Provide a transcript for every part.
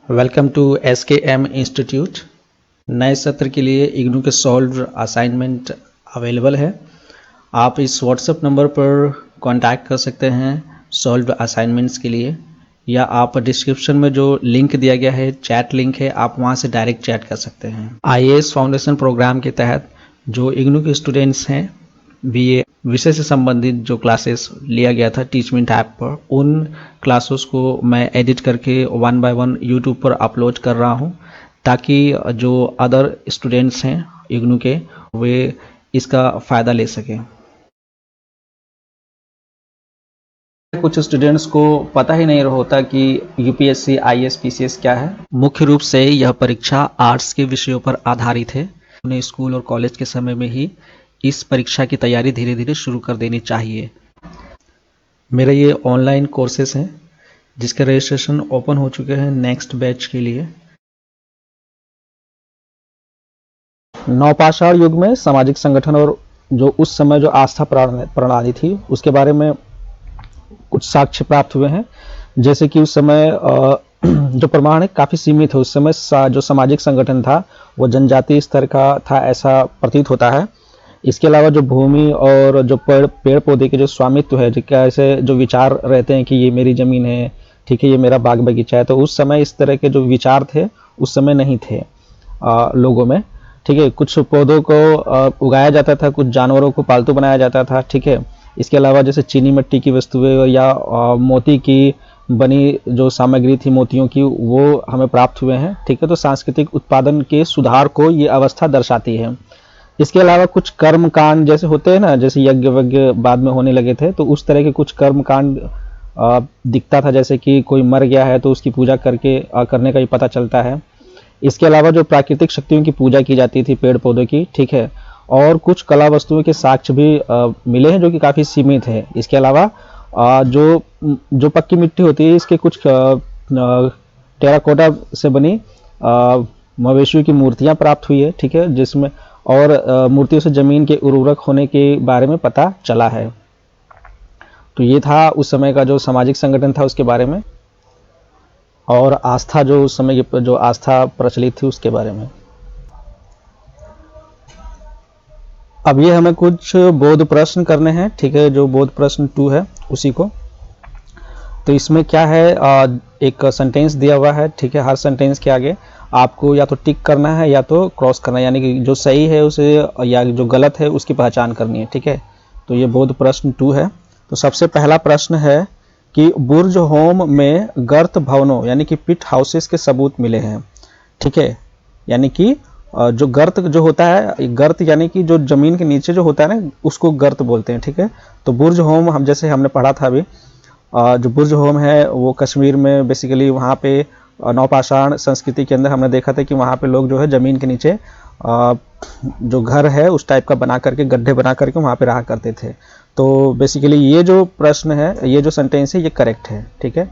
Welcome to SKM institute. नए सत्र के लिए इग्नू के सॉल्व असाइनमेंट अवेलेबल है। आप इस व्हाट्सएप नंबर पर कांटेक्ट कर सकते हैं सॉल्व असाइनमेंट्स के लिए, या आप डिस्क्रिप्शन में जो लिंक दिया गया है, चैट लिंक है, आप वहां से डायरेक्ट चैट कर सकते हैं। IAS फाउंडेशन प्रोग्राम के तहत जो इग्नू के स्टूडेंट्स हैं, BA विषय से संबंधित जो क्लासेस लिया गया था टीचमेंट ऐप पर, उन क्लासेस को मैं एडिट करके 1 बाय 1 यूट्यूब पर अपलोड कर रहा हूं, ताकि जो अदर स्टूडेंट्स हैं इग्नू के, वे इसका फ़ायदा ले सकें। कुछ स्टूडेंट्स को पता ही नहीं होता कि UPSC IAS PCS क्या है। मुख्य रूप से यह परीक्षा आर्ट्स के विषयों पर आधारित है। उन्हें स्कूल और कॉलेज के समय में ही इस परीक्षा की तैयारी धीरे धीरे शुरू कर देनी चाहिए। मेरे ये ऑनलाइन कोर्सेस हैं जिसके रजिस्ट्रेशन ओपन हो चुके हैं नेक्स्ट बैच के लिए। नवपाषाण युग में सामाजिक संगठन और जो उस समय जो आस्था प्रणाली थी उसके बारे में कुछ साक्ष्य प्राप्त हुए हैं। जैसे कि उस समय जो प्रमाण है काफ़ी सीमित है। उस समय जो सामाजिक संगठन था वो जनजातीय स्तर का था, ऐसा प्रतीत होता है। इसके अलावा जो भूमि और जो पेड़ पौधे के जो स्वामित्व है, ऐसे जो विचार रहते हैं कि ये मेरी ज़मीन है, ठीक है, ये मेरा बाग बगीचा है, तो उस समय इस तरह के जो विचार थे उस समय नहीं थे लोगों में। ठीक है, कुछ पौधों को उगाया जाता था, कुछ जानवरों को पालतू बनाया जाता था। ठीक है, इसके अलावा जैसे चीनी मिट्टी की वस्तुएं या मोती की बनी जो सामग्री थी मोतियों की, वो हमें प्राप्त हुए हैं। ठीक है, तो सांस्कृतिक उत्पादन के सुधार को ये अवस्था दर्शाती है। इसके अलावा कुछ कर्म कांड जैसे होते हैं ना, जैसे यज्ञ वज्ञ बाद में होने लगे थे, तो उस तरह के कुछ कर्म कांड दिखता था। जैसे कि कोई मर गया है तो उसकी पूजा करने का ही पता चलता है। इसके अलावा जो प्राकृतिक शक्तियों की पूजा की जाती थी पेड़ पौधों की, ठीक है, और कुछ कला वस्तुओं के साक्ष्य भी मिले हैं जो कि काफ़ी सीमित है। इसके अलावा जो पक्की मिट्टी होती है, इसके कुछ टेराकोटा से बनी मवेशियों की मूर्तियां प्राप्त हुई है। ठीक है, जिसमें और मूर्तियों से जमीन के उर्वरक होने के बारे में पता चला है। तो ये था उस समय का जो सामाजिक संगठन था उसके बारे में, और आस्था जो उस समय की जो आस्था प्रचलित थी उसके बारे में। अब ये हमें कुछ बोध प्रश्न करने हैं। ठीक है, जो बोध प्रश्न 2 है उसी को। तो इसमें क्या है, एक सेंटेंस दिया हुआ है। ठीक है, हर सेंटेंस के आगे आपको या तो टिक करना है या तो क्रॉस करना है, यानी कि जो सही है उसे या जो गलत है उसकी पहचान करनी है। ठीक है, तो ये बोध प्रश्न 2 है। तो सबसे पहला प्रश्न है कि बुर्ज होम में गर्त भवनों यानी कि पिट हाउसेस के सबूत मिले हैं। ठीक है, यानी कि जो गर्त जो होता है, गर्त यानी कि जो जमीन के नीचे जो होता है ना, उसको गर्त बोलते हैं। ठीक है, तो बुर्ज होम हम जैसे हमने पढ़ा था अभी, जो बुर्ज होम है वो कश्मीर में बेसिकली वहाँ पे नवपाषाण संस्कृति के अंदर हमने देखा था कि वहाँ पे लोग जो है ज़मीन के नीचे जो घर है उस टाइप का बना करके, गड्ढे बना करके वहाँ पे रहा करते थे। तो बेसिकली ये जो प्रश्न है, ये जो सेंटेंस है, ये करेक्ट है। ठीक है,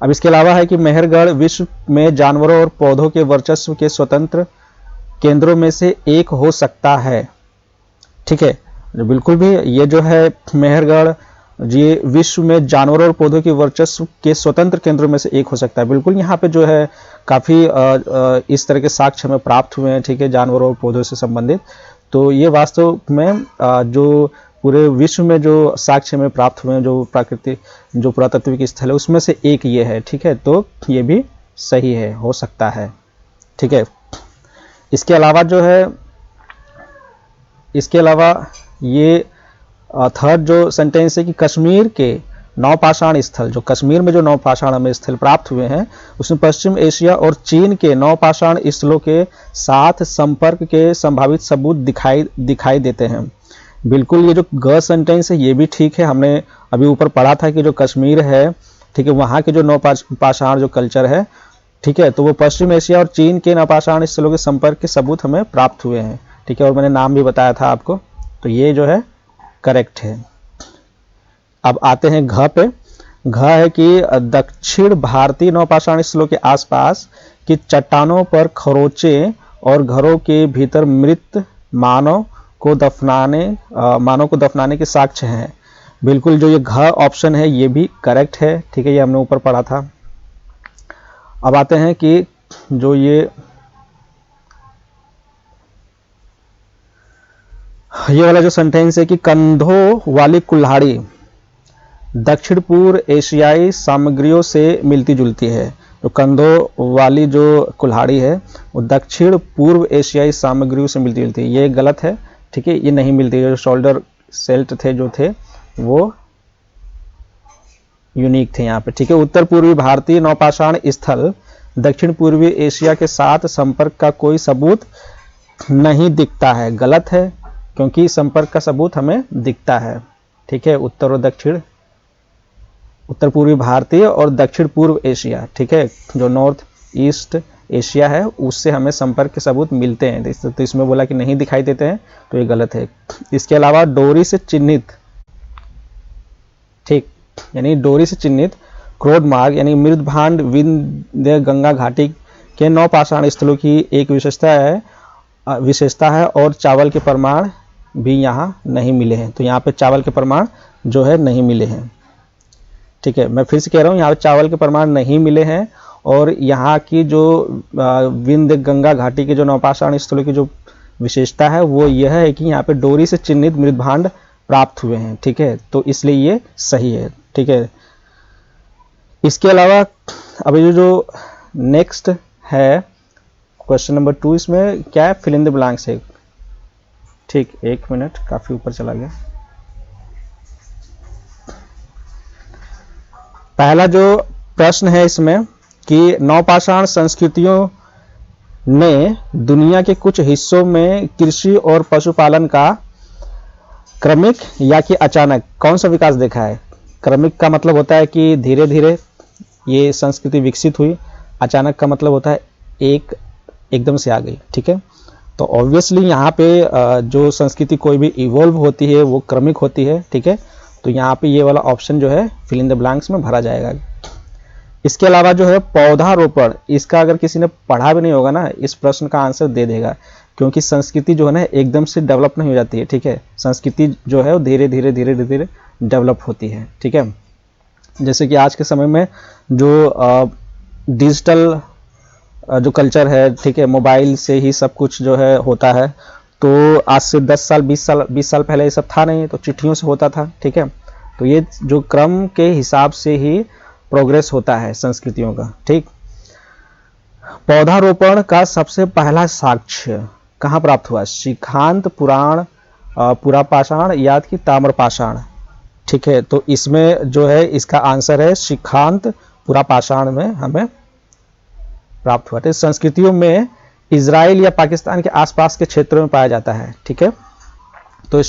अब इसके अलावा है कि मेहरगढ़ विश्व में जानवरों और पौधों के वर्चस्व के स्वतंत्र केंद्रों में से एक हो सकता है। ठीक है, बिल्कुल भी ये जो है मेहरगढ़, ये विश्व में जानवरों और पौधों के वर्चस्व के स्वतंत्र केंद्रों में से एक हो सकता है। बिल्कुल, यहाँ पे जो है काफ़ी इस तरह के साक्ष्य हमें प्राप्त हुए हैं। ठीक है, जानवरों और पौधों से संबंधित। तो ये वास्तव में जो पूरे विश्व में जो साक्ष्य में प्राप्त हुए हैं, जो प्राकृतिक जो पुरातात्विक स्थल है उसमें से एक ये है। ठीक है, तो ये भी सही है, हो सकता है। ठीक है, इसके अलावा जो है, इसके अलावा ये थर्ड जो सेंटेंस है कि कश्मीर के नवपाषाण स्थल, जो कश्मीर में जो नवपाषाण हमें स्थल प्राप्त हुए हैं उसमें पश्चिम एशिया और चीन के नवपाषाण स्थलों के साथ संपर्क के संभावित सबूत दिखाई देते हैं। बिल्कुल, ये जो ग सेंटेंस है ये भी ठीक है। हमने अभी ऊपर पढ़ा था कि जो कश्मीर है, ठीक है, वहाँ के जो नवपाषाण जो कल्चर है, ठीक है, तो वो पश्चिम एशिया और चीन के नवपाषाण स्थलों के संपर्क के सबूत हमें प्राप्त हुए हैं। ठीक है, और मैंने नाम भी बताया था आपको। तो ये जो है करेक्ट है। अब आते हैं घ पे। घ है कि दक्षिण भारतीय नवपाषाण स्थलों के आसपास की चट्टानों पर खरोचे और घरों के भीतर मृत मानव को दफनाने के साक्ष्य हैं। बिल्कुल, जो ये घ ऑप्शन है ये भी करेक्ट है। ठीक है, ये हमने ऊपर पढ़ा था। अब आते हैं कि जो ये वाला जो सेंटेंस है कि कंधों वाली कुल्हाड़ी दक्षिण पूर्व एशियाई सामग्रियों से मिलती जुलती है। तो कंधों वाली जो कुल्हाड़ी है वो दक्षिण पूर्व एशियाई सामग्रियों से मिलती जुलती है, ये गलत है। ठीक है, ये नहीं मिलती। जो शोल्डर सेल्ट थे जो थे वो यूनिक थे यहाँ पे। ठीक है, उत्तर पूर्वी भारतीय नौपाषाण स्थल दक्षिण पूर्वी एशिया के साथ संपर्क का कोई सबूत नहीं दिखता है, गलत है, क्योंकि संपर्क का सबूत हमें दिखता है। ठीक है, उत्तर और दक्षिण, उत्तर पूर्वी भारतीय और दक्षिण पूर्व एशिया, ठीक है, जो नॉर्थ ईस्ट एशिया है उससे हमें संपर्क के सबूत मिलते हैं। तो इसमें बोला कि नहीं दिखाई देते हैं, तो ये गलत है। इसके अलावा डोरी से चिन्हित, ठीक, यानी डोरी से चिन्हित क्रोड मार्ग यानी मृदभांड विंध्य गंगा घाटी के नौपाषाण स्थलों की एक विशेषता है और चावल के प्रमाण भी यहाँ नहीं मिले हैं। तो यहाँ पे चावल के प्रमाण जो है नहीं मिले हैं। ठीक है, मैं फिर से कह रहा हूँ, यहाँ पे चावल के प्रमाण नहीं मिले हैं। और यहाँ की जो विंध्य गंगा घाटी के जो नौपाषाण स्थलों की जो विशेषता है वो यह है कि यहाँ पे डोरी से चिन्हित मृदभांड प्राप्त हुए हैं। ठीक है, तो इसलिए ये सही है। ठीक है, इसके अलावा अभी जो नेक्स्ट है क्वेश्चन नंबर 2, इसमें क्या है, फिल इन द ब्लैंक्स है। ठीक, एक मिनट, काफी ऊपर चला गया। पहला जो प्रश्न है इसमें कि नौपाषाण संस्कृतियों ने दुनिया के कुछ हिस्सों में कृषि और पशुपालन का क्रमिक या कि अचानक कौन सा विकास देखा है। क्रमिक का मतलब होता है कि धीरे धीरे ये संस्कृति विकसित हुई, अचानक का मतलब होता है एकदम से आ गई। ठीक है, तो ऑब्वियसली यहाँ पे जो संस्कृति कोई भी इवॉल्व होती है वो क्रमिक होती है। ठीक है, तो यहाँ पे ये वाला ऑप्शन जो है फिल इन द ब्लैंक्स में भरा जाएगा। इसके अलावा जो है पौधारोपण, इसका अगर किसी ने पढ़ा भी नहीं होगा ना, इस प्रश्न का आंसर दे देगा, क्योंकि संस्कृति जो है ना एकदम से डेवलप नहीं हो जाती है। ठीक है, संस्कृति जो है वो धीरे धीरे धीरे धीरे डेवलप होती है। ठीक है, जैसे कि आज के समय में जो डिजिटल जो कल्चर है, ठीक है, मोबाइल से ही सब कुछ जो है होता है। तो आज से 10 साल 20 साल पहले ये सब था नहीं, तो चिट्ठियों से होता था। ठीक है, तो ये जो क्रम के हिसाब से ही प्रोग्रेस होता है संस्कृतियों का। ठीक, पौधारोपण का सबसे पहला साक्ष्य कहाँ प्राप्त हुआ, शिखांत पुराण पुरापाषाण या कि ताम्रपाषाण। ठीक है, तो इसमें जो है इसका आंसर है शिखांत पुरापाषाण में हमें प्राप्त हुआ था। संस्कृतियों में इजराइल या पाकिस्तान के आसपास के क्षेत्रों में पाया जाता है। ठीक है, तो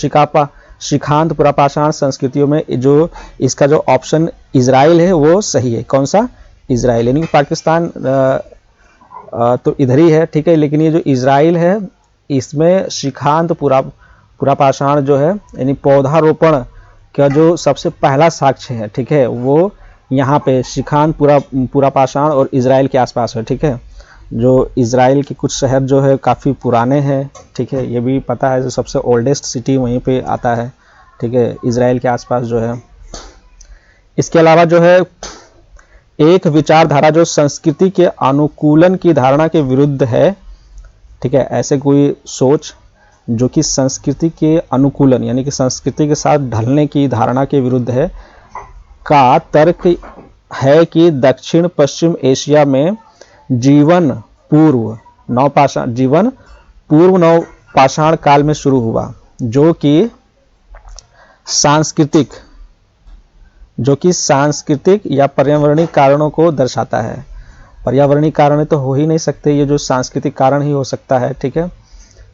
शिखांत पुरापाषाण संस्कृतियों में जो इसका जो ऑप्शन इजराइल है वो सही है। कौन सा, इजराइल, यानी पाकिस्तान तो इधर ही है। ठीक है, लेकिन ये जो इजराइल है इसमें शिखांत पुरापाषाण जो है यानी पौधारोपण का जो सबसे पहला साक्ष्य है, ठीक है, वो यहाँ पे शिखांत पुरापाषाण और इजराइल के आसपास है। ठीक है, जो इजराइल के कुछ शहर जो है काफ़ी पुराने हैं। ठीक है, ये भी पता है, जो सबसे ओल्डेस्ट सिटी वहीं पे आता है। ठीक है, इजराइल के आसपास जो है। इसके अलावा जो है एक विचारधारा जो संस्कृति के अनुकूलन की धारणा के विरुद्ध है। ठीक है, ऐसे कोई सोच जो कि संस्कृति के अनुकूलन यानी कि संस्कृति के साथ ढलने की धारणा के विरुद्ध है, का तर्क है कि दक्षिण पश्चिम एशिया में जीवन पूर्व नवपाषाण काल में शुरू हुआ, जो कि सांस्कृतिक या पर्यावरणीय कारणों को दर्शाता है। पर्यावरणीय कारण तो हो ही नहीं सकते, ये जो सांस्कृतिक कारण ही हो सकता है। ठीक है,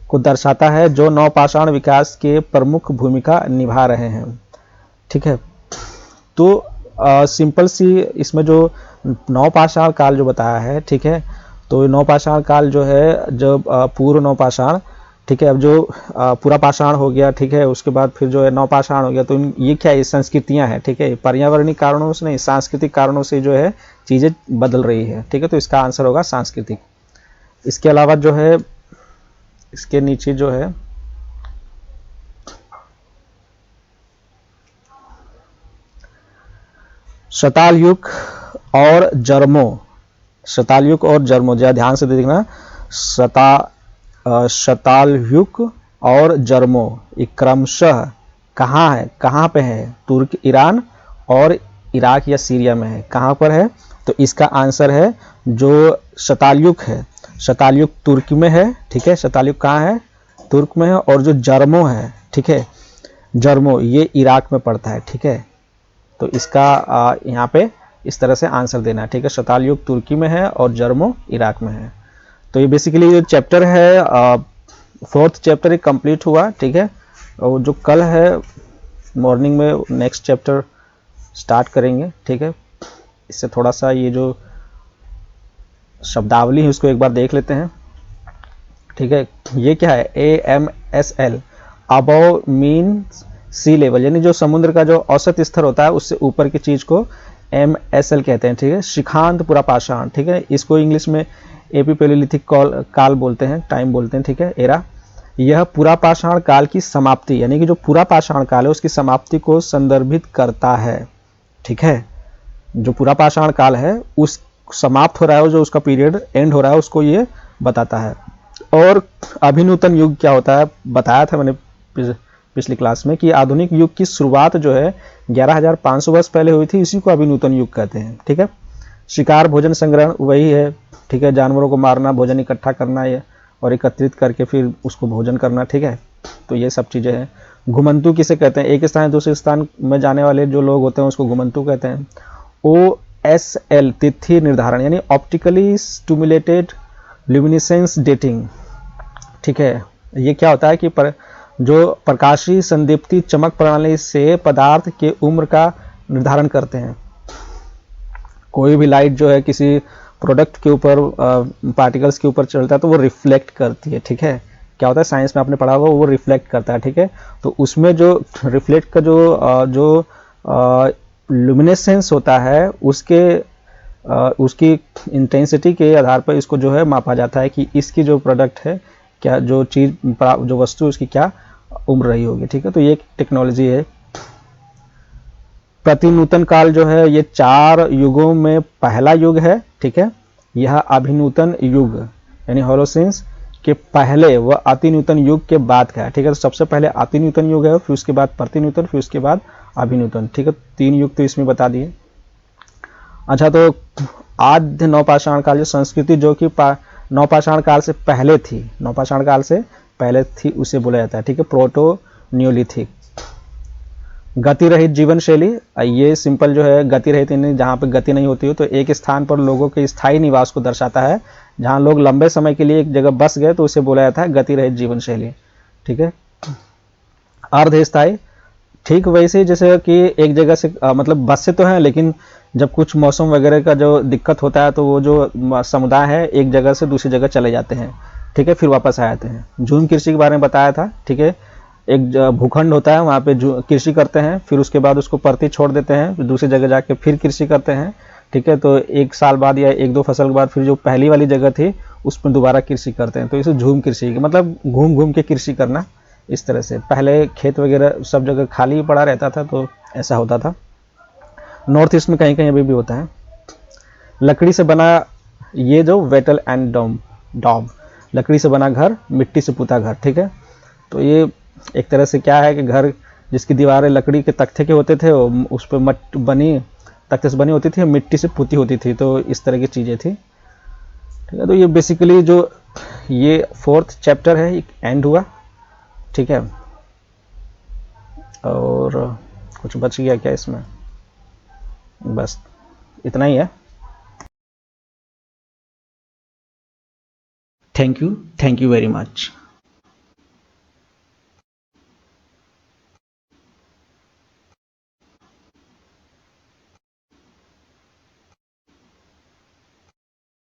को दर्शाता है, जो नवपाषाण विकास के प्रमुख भूमिका निभा रहे हैं। ठीक है, तो सिंपल सी इसमें जो नवपाषाण काल जो बताया है, ठीक है, तो नवपाषाण काल जो है जब पूर्व नवपाषाण, ठीक है, अब जो पुरापाषाण हो गया, ठीक है, उसके बाद फिर जो है नवपाषाण हो गया, तो ये क्या है, संस्कृतियां हैं। ठीक है, पर्यावरणीय कारणों से नहीं, सांस्कृतिक कारणों से जो है चीजें बदल रही है। ठीक है, तो इसका आंसर होगा सांस्कृतिक। इसके अलावा जो है इसके नीचे जो है शताल युग और जर्मो शतालयुग और जर्मो, जरा ध्यान से देखना, शतालयुग और जर्मो ये क्रमशः कहाँ है, कहाँ पे है, तुर्क, ईरान और इराक या सीरिया में है, कहाँ पर है, तो इसका आंसर है जो शतालयुग है, शतालयुग तुर्की में है, ठीक है, शतालयुग कहाँ है, तुर्क में है, और जो जर्मो है, ठीक है, जर्मो ये इराक में पड़ता है, ठीक है। तो इसका यहाँ पे इस तरह से आंसर देना है, ठीक है, शतालयुग तुर्की में है और जर्मो इराक में है। तो ये बेसिकली जो चैप्टर है, 4th चैप्टर एक कंप्लीट हुआ, ठीक है, और जो कल है मॉर्निंग में नेक्स्ट चैप्टर स्टार्ट करेंगे, ठीक है। इससे थोड़ा सा ये जो शब्दावली है उसको एक बार देख लेते हैं, ठीक है। ये क्या है, AMSL, अबव मीन सी लेवल, यानी जो समुद्र का जो औसत स्तर होता है उससे ऊपर की चीज को MSL कहते हैं, ठीक है। शिखांत पूरा पाषाण, ठीक है, इसको इंग्लिश में एपी पैलियोलिथिक काल बोलते हैं, टाइम बोलते हैं, ठीक है, एरा। यह पूरा पाषाण काल की समाप्ति, यानी कि जो पूरा पाषाण काल है उसकी समाप्ति को संदर्भित करता है, ठीक है। जो पूरा पाषाण काल है उस समाप्त हो रहा है, जो उसका पीरियड एंड हो रहा है उसको ये बताता है। और अभिनूतन युग क्या होता है, बताया था मैंने पिछली क्लास में कि आधुनिक युग की शुरुआत जो है 11,500 वर्ष पहले हुई थी, इसी को अभिनूतन युग कहते हैं, ठीक है। शिकार, भोजन संग्रहण वही है, ठीक है, जानवरों को मारना, भोजन इकट्ठा करना ये और एकत्रित करके फिर उसको भोजन करना, ठीक है। तो ये सब चीज़ें हैं। घुमंतु किसे कहते हैं, एक स्थान से दूसरे स्थान में जाने वाले जो लोग होते हैं उसको घुमंतु कहते हैं। OSL तिथि निर्धारण, यानी ऑप्टिकली स्टिमुलेटेड ल्यूमिनेसेंस डेटिंग, ठीक है। ये क्या होता है कि जो प्रकाशीय संदीप्ति चमक प्रणाली से पदार्थ के उम्र का निर्धारण करते हैं। कोई भी लाइट जो है किसी प्रोडक्ट के ऊपर, पार्टिकल्स के ऊपर चलता है तो वो रिफ्लेक्ट करती है, ठीक है। क्या होता है, साइंस में आपने पढ़ा होगा, वो रिफ्लेक्ट करता है, ठीक है। तो उसमें जो रिफ्लेक्ट का जो लुमिनेसेंस होता है उसकी इंटेंसिटी के आधार पर इसको जो है मापा जाता है कि इसकी जो प्रोडक्ट है, क्या जो चीज, जो वस्तु उसकी क्या उम्र रही होगी, ठीक है। तो ये एक टेक्नोलॉजी है। प्रतिनूतन काल जो है ये 4 युगों में पहला युग है, ठीक है। यह अभिनूतन युग यानी होलोसेंस के पहले व अतिनूतन युग के बाद का है, ठीक है। तो सबसे पहले अतिनूतन युग है, फिर उसके बाद प्रतिनूतन, फिर उसके बाद अभिनूतन, ठीक है। 3 युग तो इसमें बता दिए। अच्छा, तो आद्य नवपाषाण काल जो संस्कृति जो कि नवपाषाण काल से पहले थी, नवपाषाण काल से पहले थी, उसे बोला जाता है, ठीक है, प्रोटो न्यूलिथिक। गति रहित जीवन शैली, ये सिंपल जो है गति रहित, यानी जहाँ पे गति नहीं होती हो, तो एक स्थान पर लोगों के स्थायी निवास को दर्शाता है। जहाँ लोग लंबे समय के लिए एक जगह बस गए तो उसे बोला जाता है गति रहित जीवन शैली, ठीक है। अर्धस्थायी, ठीक वैसे ही जैसे कि एक जगह से मतलब बस से तो है, लेकिन जब कुछ मौसम वगैरह का जो दिक्कत होता है तो वो जो समुदाय है एक जगह से दूसरी जगह चले जाते हैं, ठीक है, फिर वापस आ जाते हैं। झूम कृषि के बारे में बताया था, ठीक है। एक भूखंड होता है, वहाँ पे कृषि करते हैं, फिर उसके बाद उसको परती छोड़ देते हैं, फिर दूसरी जगह जाके फिर कृषि करते हैं, ठीक है। तो 1 साल बाद या 1-2 फसल के बाद फिर जो पहली वाली जगह थी उस पर दोबारा कृषि करते हैं। तो इसे झूम कृषि, मतलब घूम घूम के कृषि करना, इस तरह से। पहले खेत वगैरह सब जगह खाली पड़ा रहता था, तो ऐसा होता था। नॉर्थ ईस्ट में कहीं कहीं अभी भी होता है। लकड़ी से बना, ये जो वेटल एंड डॉब, लकड़ी से बना घर, मिट्टी से पुता घर, ठीक है। तो ये एक तरह से क्या है कि घर जिसकी दीवारें लकड़ी के तख्ते के होते थे, उस पर तख्ते से बनी होती थी, मिट्टी से पुती होती थी, तो इस तरह की चीज़ें थी, ठीक है। तो ये बेसिकली जो ये 4th चैप्टर है एंड हुआ, ठीक है। और कुछ बच गया क्या इसमें, बस इतना ही है। Thank you very much.